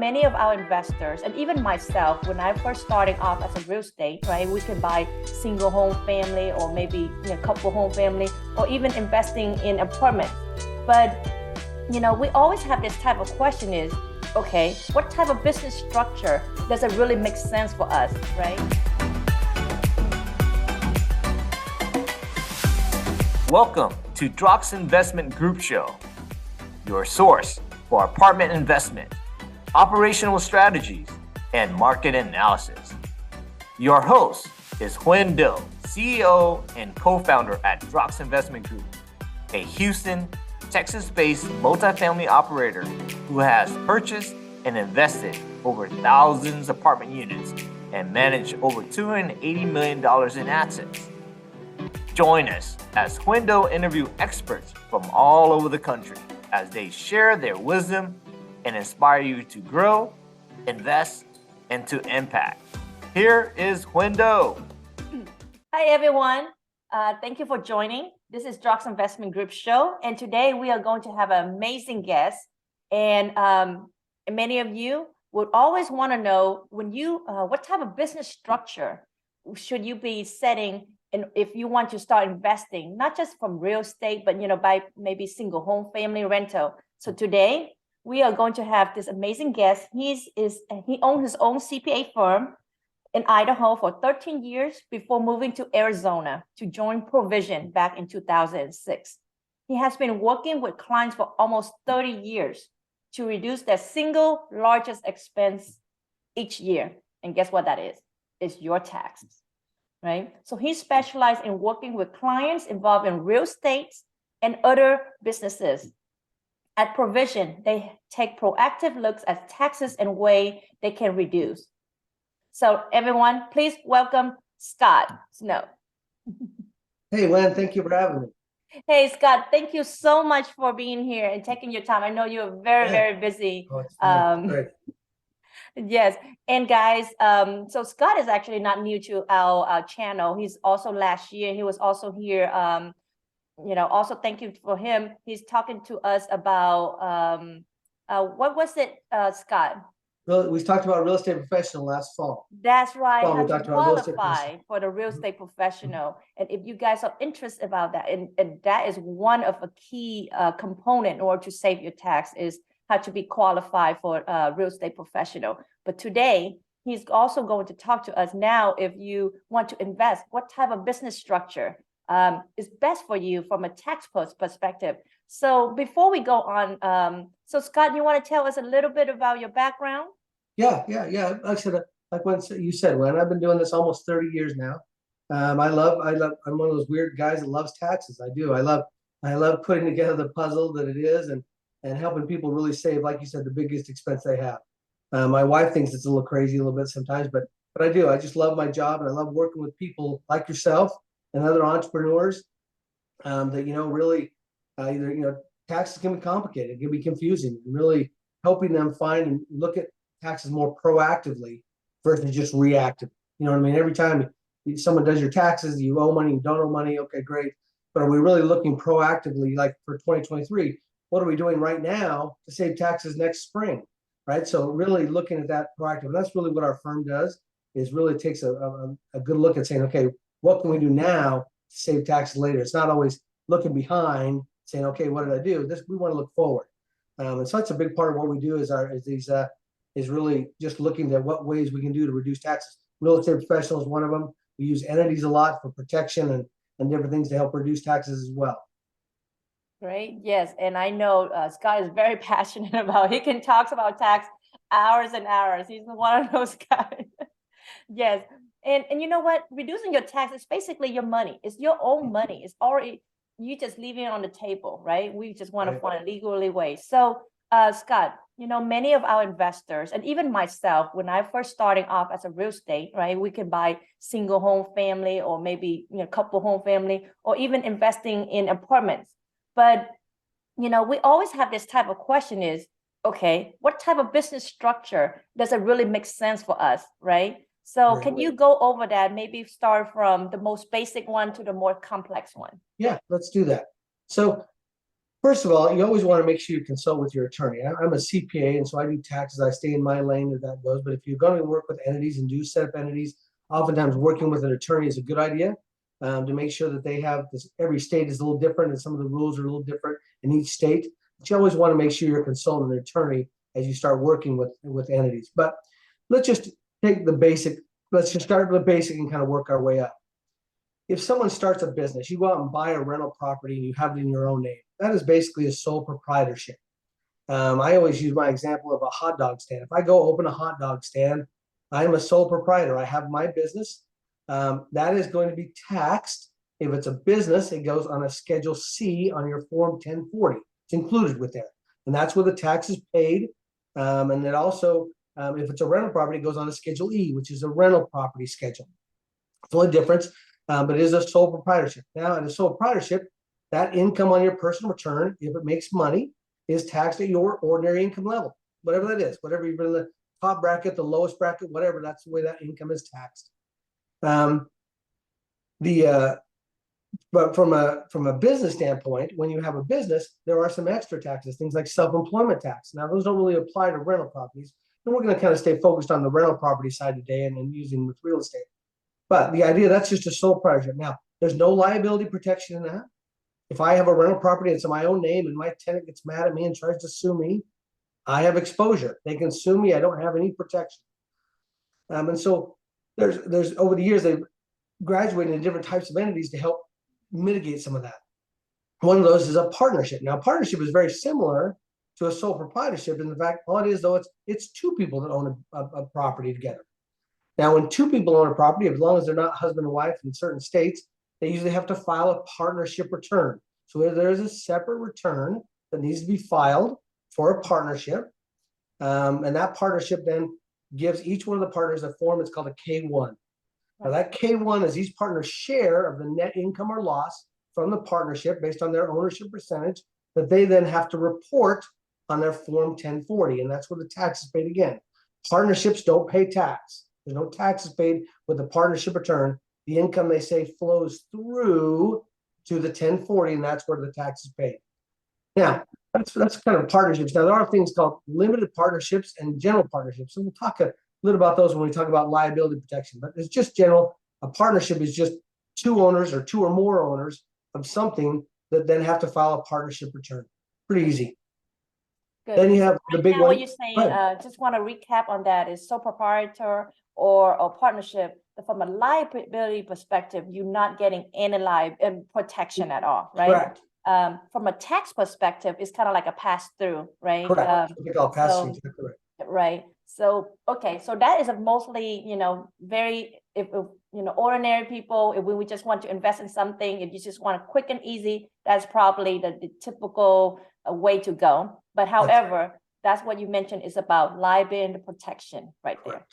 Many of our investors, and even myself, when I first starting off as a real estate, right, we can buy single home family or maybe couple home family, or even investing in apartments. But we always have this type of question is, okay, what type of business structure does it really make sense for us, right? Welcome to DROX Investment Group Show, your source for apartment investment, operational strategies, and market analysis. Your host is Huyen Do, CEO and co-founder at DROX Investment Group, a Houston, Texas-based multifamily operator who has purchased and invested over thousands of apartment units and managed over $280 million in assets. Join us as Huyen Do interview experts from all over the country as they share their wisdom and inspire you to grow, invest, and to impact. Here is Huyen Do. Hi, everyone. Thank you for joining. This is DROX Investment Group Show, and today we are going to have an amazing guest. And many of you would always want to know what type of business structure should you be setting, and if you want to start investing, not just from real estate, but by maybe single home family rental. So today we are going to have this amazing guest. He owns his own CPA firm in Idaho for 13 years before moving to Arizona to join Provision back in 2006. He has been working with clients for almost 30 years to reduce their single largest expense each year. And guess what that is? It's your taxes, right? So he specialized in working with clients involved in real estate and other businesses. At Provision, they take proactive looks at taxes and way they can reduce. So everyone, please welcome Scott Snow. Hey, Len, thank you for having me. Hey, Scott, thank you so much for being here and taking your time. I know you're very busy. Great. Yes, and guys, so Scott is actually not new to our channel. He's also last year, he was also here. Also thank you for him. He's talking to us about what was it, Scott? Well, we talked about real estate professional last fall. That's right. Well, How we to talked about real estate qualify for the real estate professional. And if you guys are interested about that, and that is one of a key component in order to save your tax, is how to be qualified for a real estate professional. But today, he's also going to talk to us now, if you want to invest, what type of business structure is best for you from a tax perspective. So before we go on, so Scott, you want to tell us a little bit about your background? Yeah. Like I said, like when you said, Len, I've been doing this almost 30 years now. I'm one of those weird guys that loves taxes. I do. I love putting together the puzzle that it is and helping people really save, like you said, the biggest expense they have. My wife thinks it's a little crazy a little bit sometimes, but I do. I just love my job, and I love working with people like yourself and other entrepreneurs that really either taxes can be complicated, it can be confusing, and really helping them find and look at taxes more proactively versus just reactive. You know what I mean? Every time someone does your taxes, you owe money, you don't owe money, okay, great. But are we really looking proactively, like for 2023? What are we doing right now to save taxes next spring, right? So really looking at that proactive. And that's really what our firm does, is really takes a good look at saying, okay, what can we do now to save taxes later? It's not always looking behind, saying, okay, what did I do? We want to look forward. And so that's a big part of what we do is really just looking at what ways we can do to reduce taxes. Real estate professional is one of them. We use entities a lot for protection and different things to help reduce taxes as well. Great. Yes. And I know Scott is very passionate about, he can talk about tax hours and hours. He's one of those guys. Yes. And you know what? Reducing your tax is basically your money. It's your own money. It's already, you just leaving it on the table, right? We just want to find a legally way. So Scott, many of our investors, and even myself, when I first starting off as a real estate, right, we can buy single home family or maybe couple home family, or even investing in apartments. But we always have this type of question is, okay, what type of business structure does it really make sense for us, right? So can you go over that? Maybe start from the most basic one to the more complex one. Yeah, let's do that. So First of all, you always want to make sure you consult with your attorney. I'm a CPA, and so I do taxes. I stay in my lane as that goes. But if you're going to work with entities and do set up entities, oftentimes working with an attorney is a good idea to make sure that they have this. Every state is a little different, and some of the rules are a little different in each state. But you always want to make sure you're consulting an attorney as you start working with entities. But let's just take the basic. Let's just start with the basic and kind of work our way up. If someone starts a business, you go out and buy a rental property and you have it in your own name. That is basically a sole proprietorship. I always use my example of a hot dog stand. If I go open a hot dog stand, I'm a sole proprietor. I have my business. That is going to be taxed. If it's a business, it goes on a Schedule C on your Form 1040. It's included with there. And that's where the tax is paid. And it also, if it's a rental property, it goes on a Schedule E, which is a rental property schedule. It's the only difference, but it is a sole proprietorship. Now, in a sole proprietorship, that income on your personal return, if it makes money, is taxed at your ordinary income level, whatever that is, whatever you're in the top bracket, the lowest bracket, whatever, that's the way that income is taxed. But from a business standpoint, when you have a business, there are some extra taxes, things like self-employment tax. Now, those don't really apply to rental properties. And we're going to kind of stay focused on the rental property side today and then using with real estate. But the idea, that's just a sole proprietorship. Now, there's no liability protection in that. If I have a rental property, it's in my own name, and my tenant gets mad at me and tries to sue me, I have exposure. They can sue me. I don't have any protection. And so there's over the years, they've graduated in different types of entities to help mitigate some of that. One of those is a partnership. Now, a partnership is very similar to a sole proprietorship in the fact, all it is, though, it's two people that own a property together. Now, when two people own a property, as long as they're not husband and wife in certain states, they usually have to file a partnership return. So there's a separate return that needs to be filed for a partnership. And that partnership then gives each one of the partners a form. It's called a K-1. Now that K-1 is each partner's share of the net income or loss from the partnership based on their ownership percentage that they then have to report on their Form 1040. And that's where the tax is paid again. Partnerships don't pay tax. There's no taxes paid with the partnership return. The income, they say, flows through to the 1040, and that's where the tax is paid. Now, that's kind of partnerships. Now, there are things called limited partnerships and general partnerships. And we'll talk a little about those when we talk about liability protection. But it's just general. A partnership is just two owners or two or more owners of something that then have to file a partnership return. Pretty easy. Good. Then you have the big one. What you're saying, just want to recap on that, is sole proprietor or partnership. From a liability perspective, you're not getting any protection at all, right? Correct. From a tax perspective, it's kind of like a pass-through, right? Correct. We call pass-through. Right. So, okay. So that is a mostly, very, if ordinary people, if we just want to invest in something, if you just want a quick and easy, that's probably the typical way to go. But however, that's what you mentioned is about liability protection right there. Okay.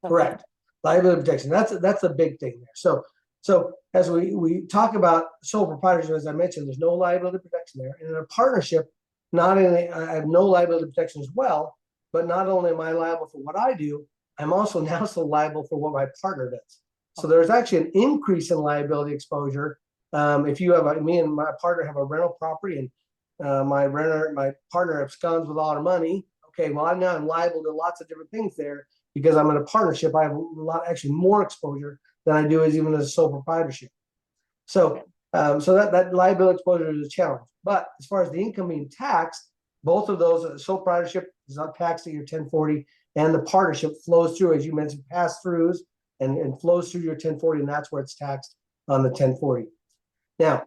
Correct. Liability protection. That's a big thing there. So as we talk about sole proprietorship, as I mentioned, there's no liability protection there. And in a partnership, I have no liability protection as well. But not only am I liable for what I do, I'm also now so liable for what my partner does. So there's actually an increase in liability exposure. If you have me and my partner have a rental property, and my partner absconds with a lot of money. Okay, well, I'm liable to lots of different things there. Because I'm in a partnership, I have actually more exposure than I do as even as a sole proprietorship. So, that liability exposure is a challenge. But as far as the income being taxed, both of those, sole proprietorship is not taxed at your 1040, and the partnership flows through, as you mentioned, pass-throughs and flows through your 1040, and that's where it's taxed on the 1040. Now,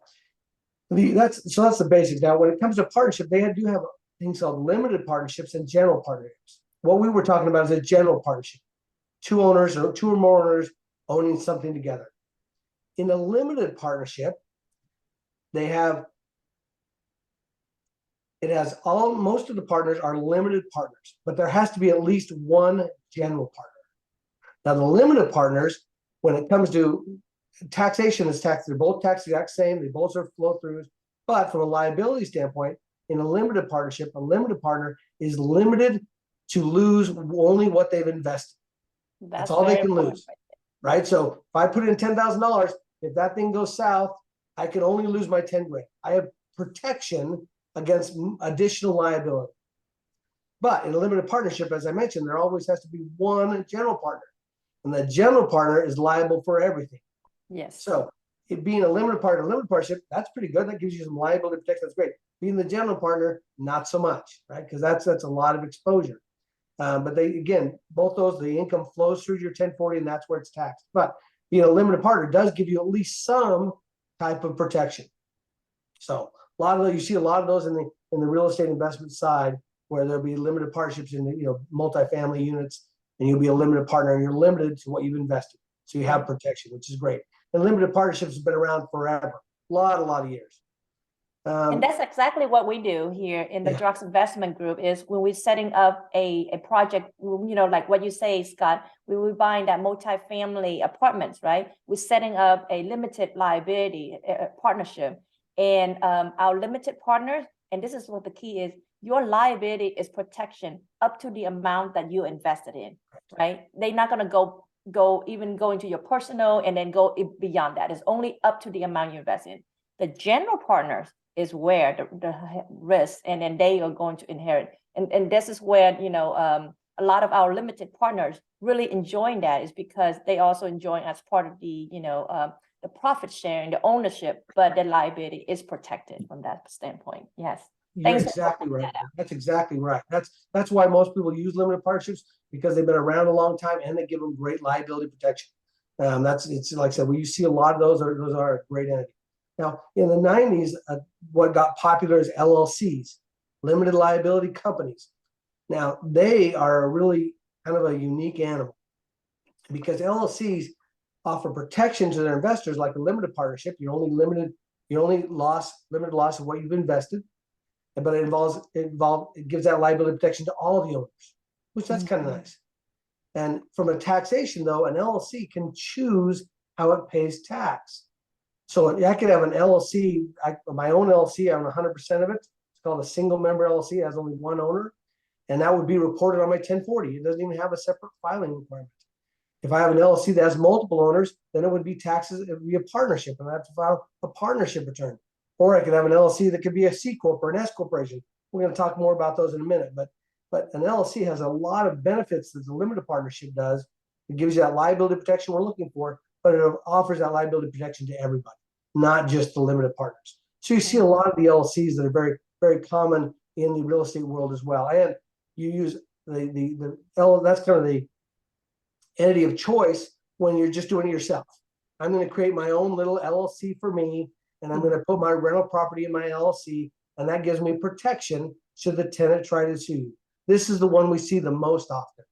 that's the basics. Now, when it comes to partnership, they do have things called limited partnerships and general partnerships. What we were talking about is a general partnership. Two owners or two or more owners owning something together. In a limited partnership, most of the partners are limited partners, but there has to be at least one general partner. Now, the limited partners, when it comes to taxation, is taxed. They're both taxed the exact same. They both are flow-throughs. But from a liability standpoint, in a limited partnership, a limited partner is limited to lose only what they've invested. That's all they can lose, right? So if I put in $10,000, if that thing goes south, I can only lose my 10 grand. I have protection against additional liability. But in a limited partnership, as I mentioned, there always has to be one general partner, and the general partner is liable for everything. Yes. So it being a limited partnership, that's pretty good. That gives you some liability protection. That's great. Being the general partner, not so much, right? Because that's a lot of exposure. But both those, the income flows through your 1040, and that's where it's taxed. But being a limited partner does give you at least some type of protection. So a lot of those, you see a lot of those in the real estate investment side, where there'll be limited partnerships in the multifamily units, and you'll be a limited partner, and you're limited to what you've invested. So you have protection, which is great. And limited partnerships have been around forever, a lot of years. And that's exactly what we do here in the DROX Investment Group. Is when we're setting up a project, like what you say, Scott, we were buying that multifamily apartments, right? We're setting up a limited liability partnership, and our limited partners, and this is what the key is, your liability is protection up to the amount that you invested in, right? They're not going to go into your personal and then go beyond that. It's only up to the amount you invest in. The general partners is where the risk, and then they are going to inherit. And this is where, a lot of our limited partners really enjoying that, is because they also enjoying as part of the, the profit sharing, the ownership, but the liability is protected from that standpoint. Yes. You're exactly right. That's exactly right. That's why most people use limited partnerships, because they've been around a long time and they give them great liability protection. It's like I said, you see a lot of those are a great entity. Now, in the 90s, what got popular is LLCs, limited liability companies. Now, they are really kind of a unique animal, because LLCs offer protection to their investors like a limited partnership. You're only limited loss of what you've invested, but it gives that liability protection to all of the owners, which that's kind of nice. And from a taxation, though, an LLC can choose how it pays tax. So I could have an LLC, my own LLC, I own 100% of it. It's called a single member LLC. It has only one owner, and that would be reported on my 1040. It doesn't even have a separate filing requirement. If I have an LLC that has multiple owners, then it would be taxes. It would be a partnership, and I have to file a partnership return. Or I could have an LLC that could be a C corp or an S corporation. We're going to talk more about those in a minute. But an LLC has a lot of benefits that the limited partnership does. It gives you that liability protection we're looking for, but it offers that liability protection to everybody, not just the limited partners. So you see a lot of the LLCs that are very, very common in the real estate world as well. And you use that's kind of the entity of choice when you're just doing it yourself. I'm going to create my own little LLC for me, and I'm going to put my rental property in my LLC, and that gives me protection should the tenant try to sue you. This is the one we see the most often,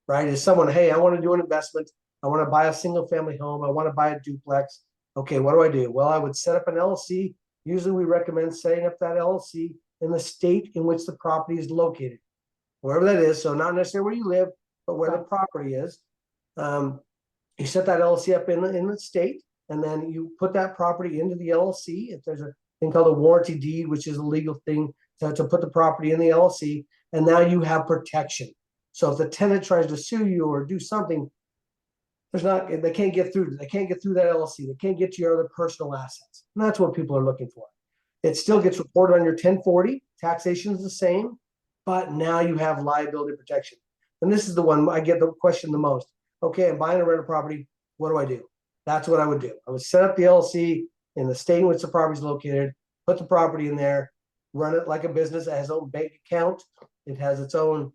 right? Is someone, hey, I want to do an investment. I want to buy a single family home. I want to buy a duplex. Okay, what do? Well, I would set up an LLC. Usually we recommend setting up that LLC in the state in which the property is located, wherever that is. So not necessarily where you live, but where the property is. You set that LLC up in the state, and then you put that property into the LLC. If there's a thing called a warranty deed, which is a legal thing to put the property in the LLC, and now you have protection. So if the tenant tries to sue you or do something, they can't get through. They can't get through that LLC. They can't get to your other personal assets. And that's what people are looking for. It still gets reported on your 1040. Taxation is the same, but now you have liability protection. And this is the one I get the question the most. Okay, I'm buying a rental property. What do I do? That's what I would do. I would set up the LLC in the state in which the property is located, put the property in there, run it like a business. It has its own bank account. It has its own,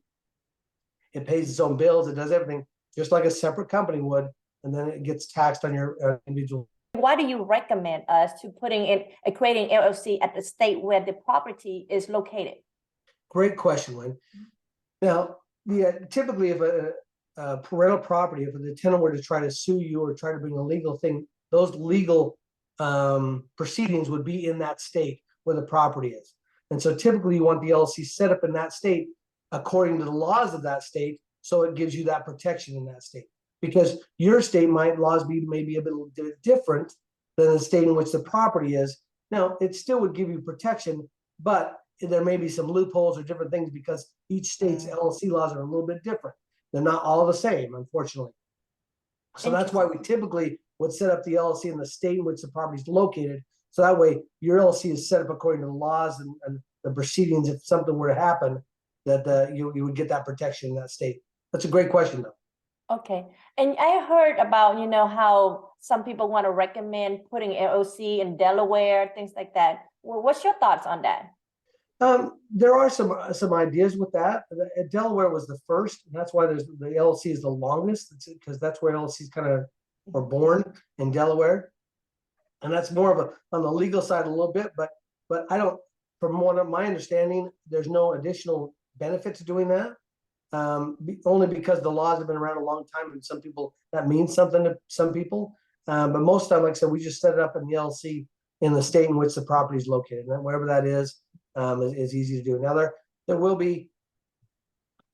it pays its own bills. It does everything just like a separate company would, and then it gets taxed on your individual. Why do you recommend us to creating LLC at the state where the property is located? Great question, Lynn. Now, typically if a rental property, if the tenant were to try to sue you or try to bring a legal thing, those legal proceedings would be in that state where the property is. And so typically you want the LLC set up in that state according to the laws of that state, so it gives you that protection in that state. Because your state laws be maybe a bit different than the state in which the property is. Now, it still would give you protection, but there may be some loopholes or different things because each state's LLC laws are a little bit different. They're not all the same, unfortunately. So that's why we typically would set up the LLC in the state in which the property is located. So that way your LLC is set up according to the laws and the proceedings if something were to happen, that you would get that protection in that state. That's a great question, though. Okay, and I heard about, how some people want to recommend putting LLC in Delaware, things like that. Well, what's your thoughts on that? There are some ideas with that. Delaware was the first, and that's why the LLC is the longest, because that's where LLCs kind of were born, in Delaware. And that's more of on the legal side a little bit, but I don't, from one of my understanding, there's no additional benefit to doing that. Only because the laws have been around a long time, and some people, that means something to some people. But most of the time, like I said, we just set it up in the LLC in the state in which the property is located, and wherever that is easy to do. Now there will be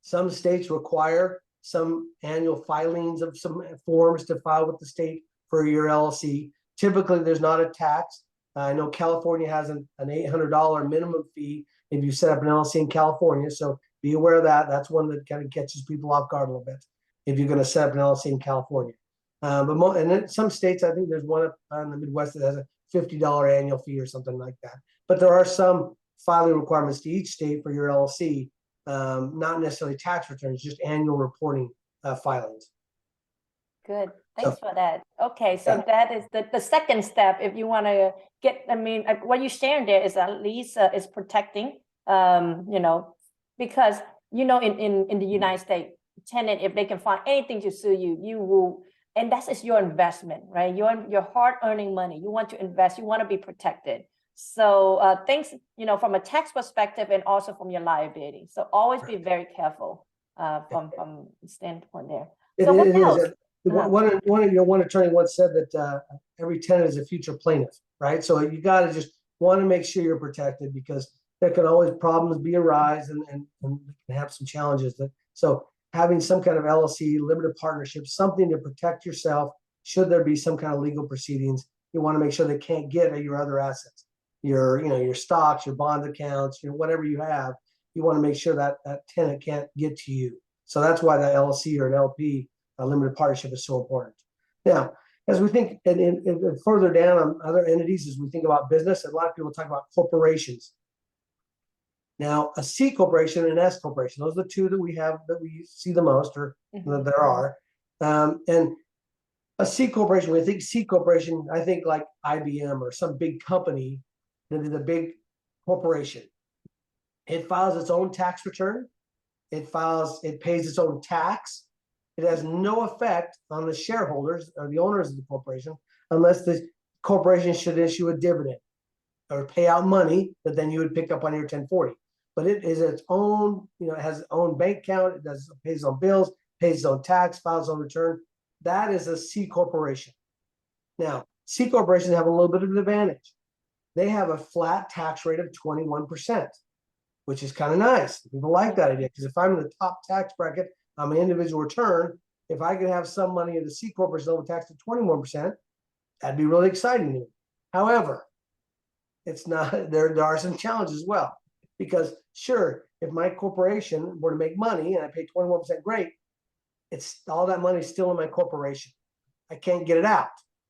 some states require some annual filings of some forms to file with the state for your LLC. Typically, there's not a tax. I know California has an $800 minimum fee if you set up an LLC in California. So be aware of that. That's one that kind of catches people off guard a little bit if you're going to set up an LLC in California. And then some states, I think there's one up in the Midwest that has a $50 annual fee or something like that. But there are some filing requirements to each state for your LLC, not necessarily tax returns, just annual reporting filings. Good. Thanks for that. Okay, so that is the second step. If you want to get, what you're sharing there is at least is protecting, because in the United States, tenant, if they can find anything to sue you, you will, and that is your investment, right? Your hard-earning money. You want to invest. You want to be protected. So things, from a tax perspective and also from your liability. So always be very careful from the standpoint there. So what else? One attorney once said that every tenant is a future plaintiff, right? So you got to just want to make sure you're protected, because there can always problems arise and can have some challenges. So having some kind of LLC, limited partnership, something to protect yourself should there be some kind of legal proceedings. You want to make sure they can't get at your other assets, your stocks, your bond accounts, whatever you have. You want to make sure that that tenant can't get to you. So that's why that LLC or an LP, a limited partnership, is so important. Now, as we think and further down on other entities, as we think about business, a lot of people talk about corporations. Now, a C corporation and an S corporation, those are the two that we have that we see the most, or that there are. And a C corporation, when I think C corporation, I think like IBM or some big company that is a big corporation. It files its own tax return. It pays its own tax. It has no effect on the shareholders or the owners of the corporation unless the corporation should issue a dividend or pay out money that then you would pick up on your 1040. But it is its own, it has its own bank account. It pays its own bills, pays its own tax, files its own return. That is a C corporation. Now, C corporations have a little bit of an advantage. They have a flat tax rate of 21%, which is kind of nice. People like that idea, because if I'm in the top tax bracket on my individual return, if I could have some money in the C corporation level taxed at 21%, that'd be really exciting to me. However, it's not. There are some challenges as well, because sure, if my corporation were to make money and I pay 21%, great. It's all that money is still in my corporation. I can't get it out.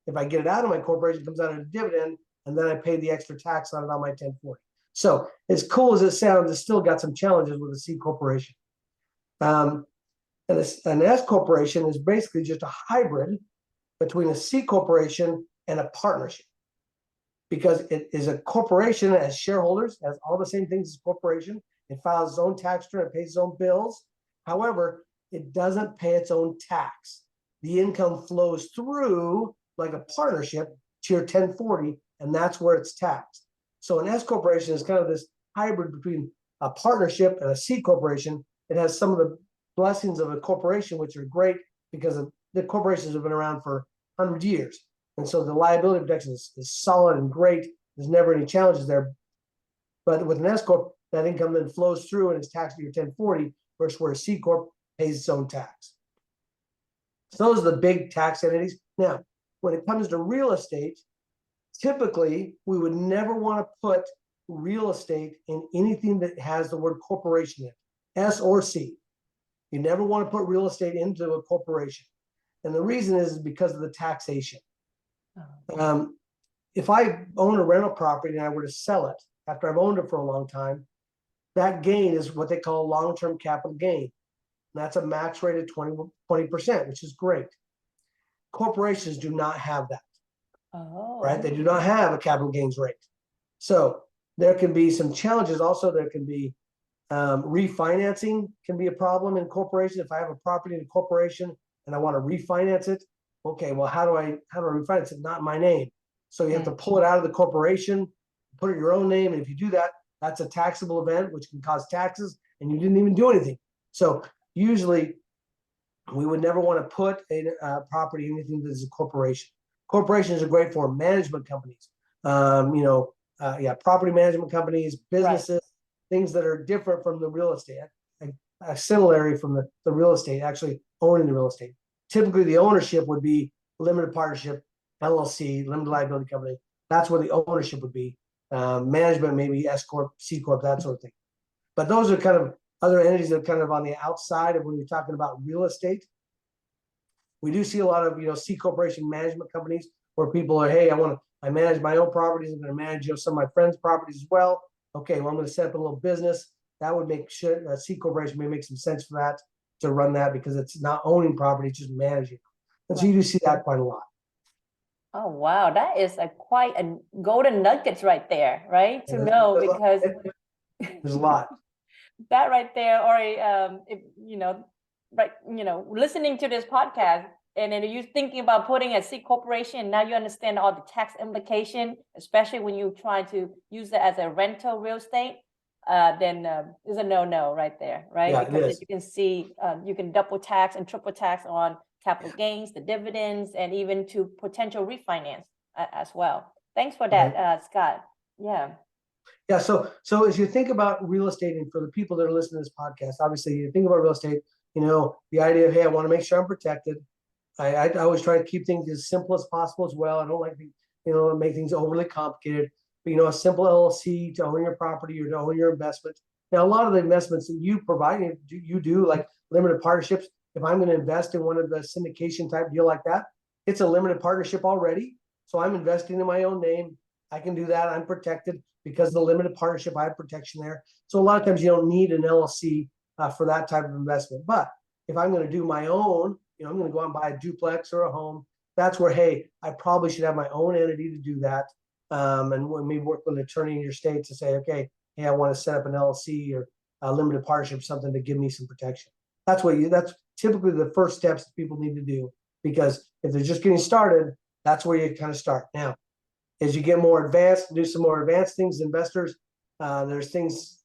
If I get it out of my corporation, it comes out of a dividend, and then I pay the extra tax on it on my 1040. So as cool as it sounds, it's still got some challenges with a C corporation. And an S corporation is basically just a hybrid between a C corporation and a partnership, because it is a corporation that has shareholders, has all the same things as a corporation. It files its own tax return, it pays its own bills. However, it doesn't pay its own tax. The income flows through like a partnership to your 1040, and that's where it's taxed. So an S corporation is kind of this hybrid between a partnership and a C corporation. It has some of the blessings of a corporation, which are great because the corporations have been around for 100 years. And so the liability protection is solid and great. There's never any challenges there. But with an S corp, that income then flows through and is taxed to your 1040, versus where a C corp pays its own tax. So those are the big tax entities. Now, when it comes to real estate, typically we would never want to put real estate in anything that has the word corporation in it, S or C. You never want to put real estate into a corporation. And the reason is because of the taxation. If I own a rental property and I were to sell it, after I've owned it for a long time, that gain is what they call long-term capital gain. And that's a max rate of 20%, which is great. Corporations do not have that, Oh. right? They do not have a capital gains rate. So there can be some challenges. Also, there can be refinancing can be a problem in corporations. If I have a property in a corporation and I want to refinance it, okay, well, how do I refinance it? Not in my name. So you have to pull it out of the corporation, put it in your own name. And if you do that, that's a taxable event, which can cause taxes, and you didn't even do anything. So usually we would never want to put a property, anything that is a corporation. Corporations are great for management companies, property management companies, businesses, things that are different from the real estate, a similarity from the real estate, actually owning the real estate. Typically, the ownership would be limited partnership, LLC, limited liability company. That's where the ownership would be. Management, maybe S Corp, C Corp, that sort of thing. But those are kind of other entities that are kind of on the outside of when you're talking about real estate. We do see a lot of, C corporation management companies where people are, hey, I manage my own properties. I'm going to manage, some of my friends' properties as well. Okay, well, I'm going to set up a little business. That would make sure a C corporation may make some sense for that, to run that, because it's not owning property, it's just managing. And so you do see that quite a lot. Oh, wow. That is quite a golden nuggets right there, right? To know, because there's a lot. That right there, or listening to this podcast, and then you're thinking about putting a C corporation, now you understand all the tax implication, especially when you try to use it as a rental real estate, then is a no right there, right? Yeah, because you can see, you can double tax and triple tax on capital gains, the dividends, and even to potential refinance as well. Thanks for that, Scott. Yeah. Yeah. So as you think about real estate, and for the people that are listening to this podcast, obviously you think about real estate, the idea of, hey, I want to make sure I'm protected. I always try to keep things as simple as possible as well. I don't like to, make things overly complicated. But, a simple LLC to own your property or to own your investment. Now, a lot of the investments that you provide, you do like limited partnerships. If I'm going to invest in one of the syndication type deal like that, it's a limited partnership already. So I'm investing in my own name. I can do that. I'm protected because of the limited partnership. I have protection there. So a lot of times you don't need an LLC for that type of investment. But if I'm going to do my own, I'm going to go out and buy a duplex or a home. That's where, hey, I probably should have my own entity to do that. And when we work with an attorney in your state to say, okay, hey, I want to set up an LLC or a limited partnership, something to give me some protection. That's typically the first steps that people need to do, because if they're just getting started, that's where you kind of start. Now, as you get more advanced, do some more advanced things, investors, there's things,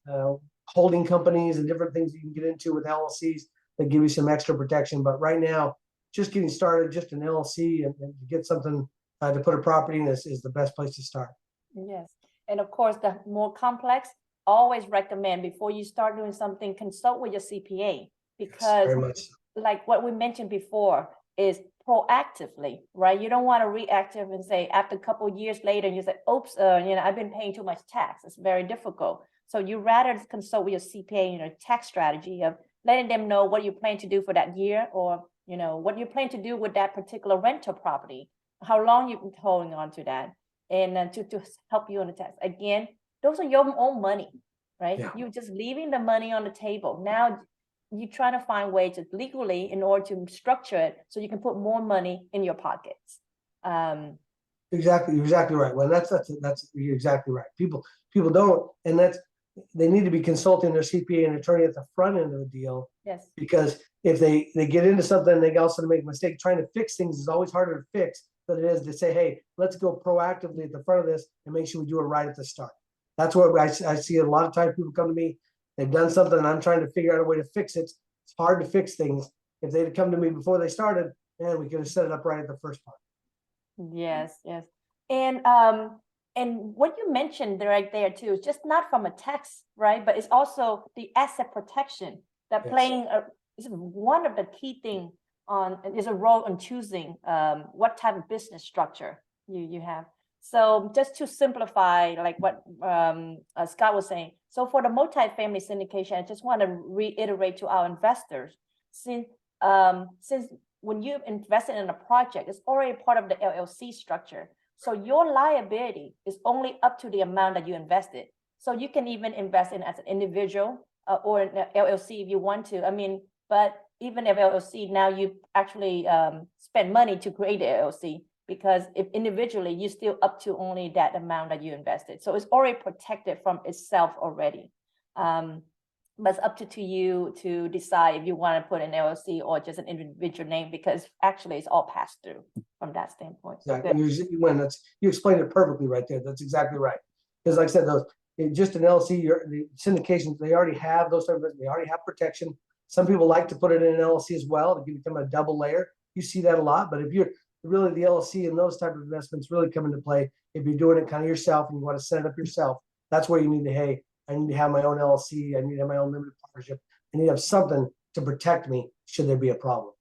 holding companies and different things you can get into with LLCs that give you some extra protection. But right now, just getting started, just an LLC and to get something to put a property in is the best place to start. Yes. And of course, the more complex, always recommend before you start doing something, consult with your CPA, because very much so. Like what we mentioned before is proactively, right? You don't want to reactive and say after a couple of years later, you say, oops, I've been paying too much tax. It's very difficult. So you rather consult with your CPA, tax strategy of letting them know what you plan to do for that year, or, what you plan to do with that particular rental property, how long you've been holding on to that, and to help you on the tax. Again, those are your own money, right? Yeah. You're just leaving the money on the table. Now you try to find ways to legally in order to structure it so you can put more money in your pockets. Exactly. You're exactly right. Well, that's you're exactly right. People don't, and they need to be consulting their CPA and attorney at the front end of the deal. Yes. Because if they get into something and they also make a mistake, trying to fix things is always harder to fix than it is to say, hey, let's go proactively at the front of this and make sure we do it right at the start. That's what I see a lot of times. People come to me, they've done something and I'm trying to figure out a way to fix it. It's hard to fix things. If they'd come to me before they started, man, we could have set it up right at the first part. Yes. And what you mentioned right there too is just not from a tax, right? But it's also the asset protection that playing is one of the key thing is a role in choosing what type of business structure you have. So just to simplify, like what Scott was saying. So for the multifamily syndication, I just want to reiterate to our investors, since when you've invested in a project, it's already part of the LLC structure. So your liability is only up to the amount that you invested. So you can even invest in as an individual or an LLC if you want to. I mean, but even if LLC, now you actually spend money to create the LLC, because if individually, you're still up to only that amount that you invested. So it's already protected from itself already. But it's up to you to decide if you want to put an LLC or just an individual name, because actually it's all passed through from that standpoint. So Exactly. You explained it perfectly right there. That's exactly right. Because like I said, just an LLC, the syndications, they already have those type of, they already have protection. Some people like to put it in an LLC as well to give them a double layer. You see that a lot. But if you're really the LLC and those type of investments really come into play, if you're doing it kind of yourself and you want to set it up yourself, that's where you need to, hey, I need to have my own LLC. I need to have my own limited partnership. I need to have something to protect me should there be a problem.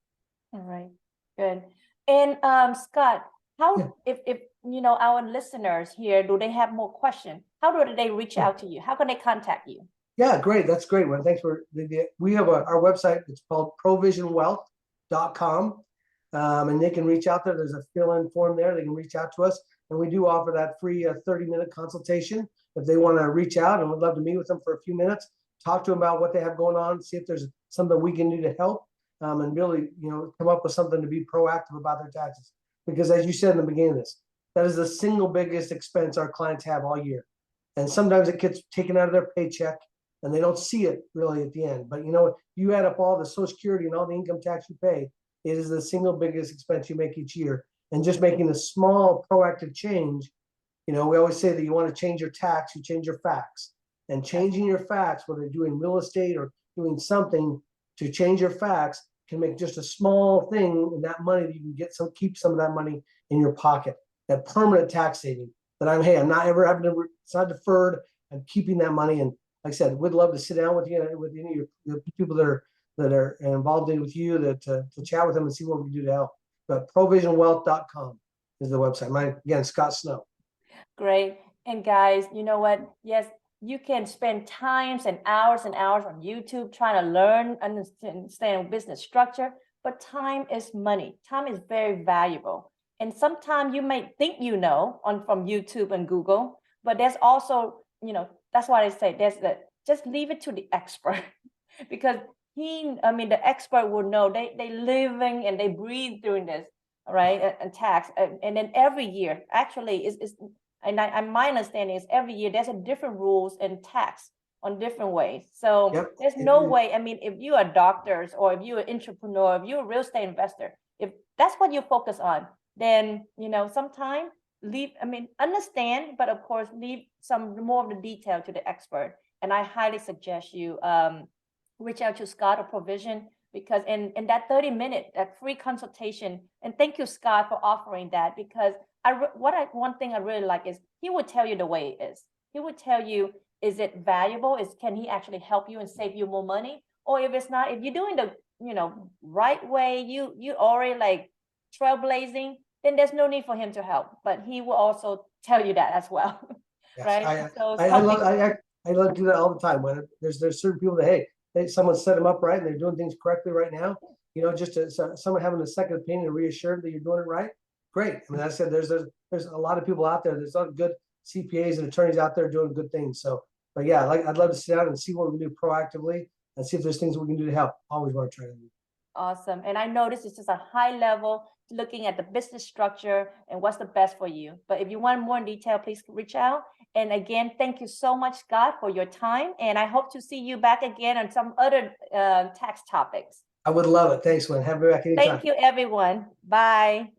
all right, good. And Scott, how if you know our listeners here, do they have more questions? How do they reach out to you? How can they contact you? Yeah, great. That's great. Well, thanks for we have our website. It's called provisionwealth.com. And they can reach out there. There's a fill-in form there. They can reach out to us. And we do offer that free 30-minute consultation if they want to reach out, and we'd love to meet with them for a few minutes, talk to them about what they have going on, see if there's something we can do to help, and really, come up with something to be proactive about their taxes. Because as you said in the beginning of this, that is the single biggest expense our clients have all year. And sometimes it gets taken out of their paycheck and they don't see it really at the end. But you add up all the Social Security and all the income tax you pay, it is the single biggest expense you make each year. And just making a small proactive change, we always say that you want to change your tax, you change your facts. And changing your facts, whether you're doing real estate or doing something to change your facts, can make just a small thing in that money that you can keep some of that money in your pocket. That permanent tax saving that I'm not ever having to, it's not deferred. I'm keeping that money. And like I said, we'd love to sit down with you, with any of the people that are involved with you, to chat with them and see what we can do to help. But provisionwealth.com is the website. Mine, again, Scott Snow. Great. And guys, you know what? Yes, you can spend times and hours on YouTube trying to learn, understand business structure, but time is money. Time is very valuable. And sometimes you may think from YouTube and Google, but there's also, that's why I say just leave it to the expert because the expert will know they living and they breathe during this, right? And tax. And then every year, actually, my understanding is every year there's a different rules in tax on different ways. So there's no way, if you're a doctor or if you're an entrepreneur, if you're a real estate investor, if that's what you focus on, then, sometimes understand, but of course, leave some more of the detail to the expert. And I highly suggest you reach out to Scott or Provision, because in that 30-minute, that free consultation, and thank you, Scott, for offering that, because one thing I really like is he would tell you the way it is. He would tell you, is it valuable? Can he actually help you and save you more money? Or if it's not, if you're doing the right way, you already like trailblazing, then there's no need for him to help. But he will also tell you that as well. Yes, right? I love to do that all the time. When there's certain people that someone set them up right and they're doing things correctly right now. Just someone having a second opinion and reassured that you're doing it right. Great. I said there's a lot of people out there. There's a lot of good CPAs and attorneys out there doing good things. So, but yeah, I'd love to sit down and see what we can do proactively and see if there's things we can do to help. Always want to try to do. Awesome. And I know this is just a high level looking at the business structure and what's the best for you. But if you want more in detail, please reach out. And again, thank you so much, Scott, for your time. And I hope to see you back again on some other tax topics. I would love it. Thanks, Gwen. Have me back anytime. Thank you, everyone. Bye.